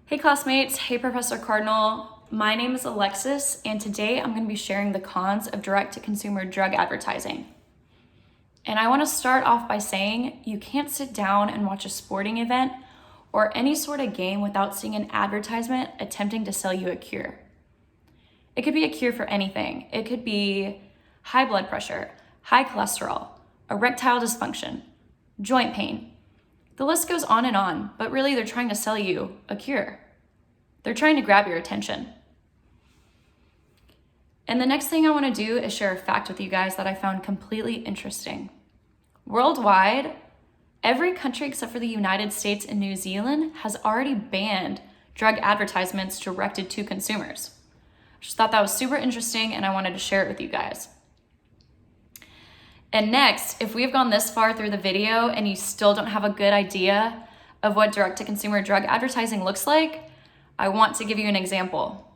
Hey classmates, hey Professor Cardinal. My name is Alexis, and today I'm going to be sharing the cons of direct-to-consumer drug advertising. And I want to start off by saying you can't sit down and watch a sporting event or any sort of game without seeing an advertisement attempting to sell you a cure. It could be a cure for anything. It could be high blood pressure, high cholesterol, erectile dysfunction, joint pain. The list goes on, but really they're trying to sell you a cure. They're trying to grab your attention. And the next thing I want to do is share a fact with you guys that I found completely interesting. Worldwide, every country except for the United States and New Zealand has already banned drug advertisements directed to consumers. I just thought that was super interesting and I wanted to share it with you guys. And next, if we've gone this far through the video and you still don't have a good idea of what direct-to-consumer drug advertising looks like, I want to give you an example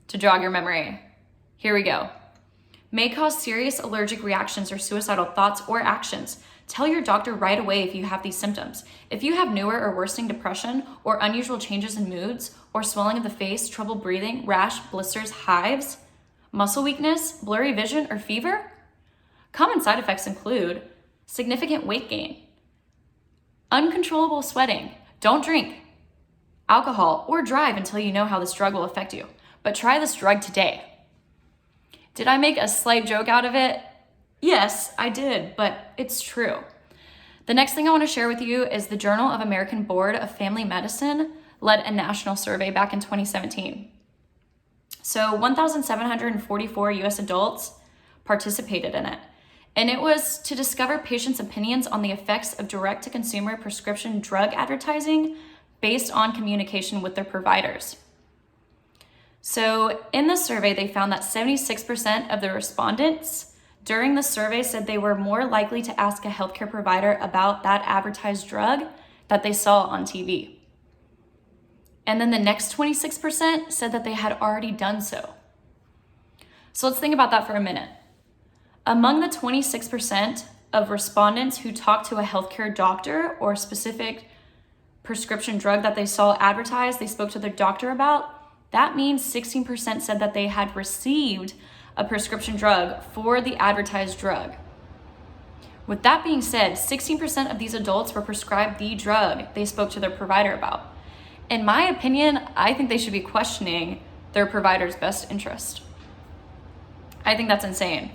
to jog your memory. Here we go. May cause serious allergic reactions or suicidal thoughts or actions. Tell your doctor right away if you have these symptoms. If you have newer or worsening depression or unusual changes in moods or swelling of the face, trouble breathing, rash, blisters, hives, muscle weakness, blurry vision, or fever. Common side effects include significant weight gain, uncontrollable sweating, don't drink alcohol or drive until you know how this drug will affect you, but try this drug today. Did I make a slight joke out of it? Yes, I did, but it's true. The next thing I want to share with you is the Journal of American Board of Family Medicine led a national survey back in 2017. So 1,744 US adults participated in it. And it was to discover patients' opinions on the effects of direct-to-consumer prescription drug advertising based on communication with their providers. So in the survey, they found that 76% of the respondents during the survey said they were more likely to ask a healthcare provider about that advertised drug that they saw on TV. And then the next 26% said that they had already done so. So let's think about that for a minute. Among the 26% of respondents who talked to a healthcare doctor or a specific prescription drug that they saw advertised, they spoke to their doctor about, that means 16% said that they had received a prescription drug for the advertised drug. With that being said, 16% of these adults were prescribed the drug they spoke to their provider about. In my opinion, I think they should be questioning their provider's best interest. I think that's insane.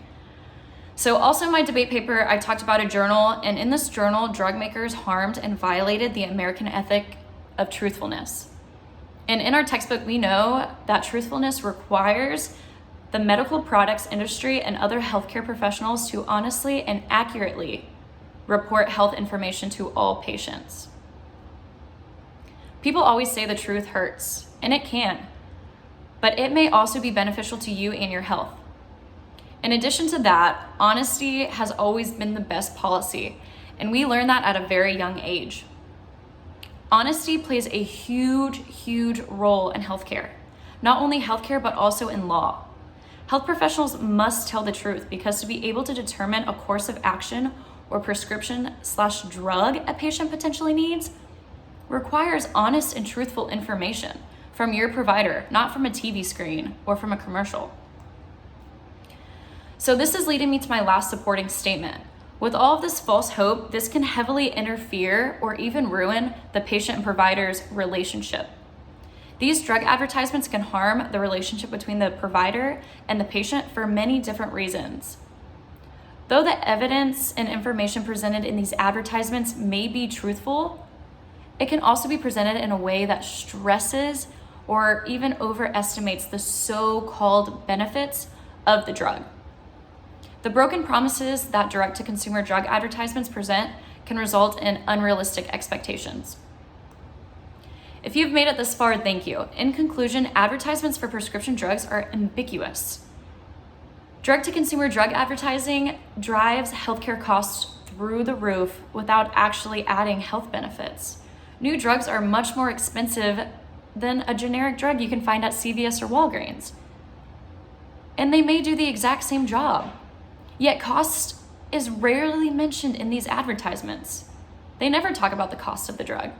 So also in my debate paper, I talked about a journal, and in this journal, drug makers harmed and violated the American ethic of truthfulness. And in our textbook, we know that truthfulness requires the medical products industry and other healthcare professionals to honestly and accurately report health information to all patients. People always say the truth hurts, and it can, but it may also be beneficial to you and your health. In addition to that, honesty has always been the best policy, and we learn that at a very young age. Honesty plays a huge role in healthcare. Not only healthcare, but also in law. Health professionals must tell the truth because to be able to determine a course of action or prescription/drug a patient potentially needs requires honest and truthful information from your provider, not from a TV screen or from a commercial. So this is leading me to my last supporting statement. With all of this false hope, this can heavily interfere or even ruin the patient and provider's relationship. These drug advertisements can harm the relationship between the provider and the patient for many different reasons. Though the evidence and information presented in these advertisements may be truthful, it can also be presented in a way that stresses or even overestimates the so-called benefits of the drug. The broken promises that direct-to-consumer drug advertisements present can result in unrealistic expectations. If you've made it this far, thank you. In conclusion, advertisements for prescription drugs are ambiguous. Direct-to-consumer drug advertising drives healthcare costs through the roof without actually adding health benefits. New drugs are much more expensive than a generic drug you can find at CVS or Walgreens. And they may do the exact same job. Yet cost is rarely mentioned in these advertisements. They never talk about the cost of the drug.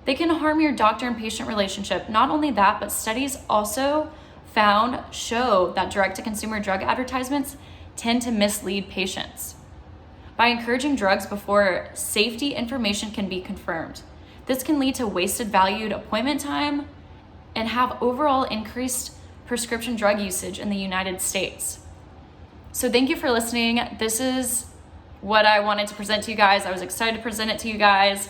They can harm your doctor and patient relationship. Not only that, but studies also show that direct-to-consumer drug advertisements tend to mislead patients by encouraging drugs before safety information can be confirmed. This can lead to wasted valued appointment time and have overall increased prescription drug usage in the United States. So thank you for listening. This is what I wanted to present to you guys. I was excited to present it to you guys.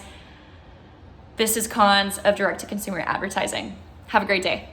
This is cons of direct-to-consumer advertising. Have a great day.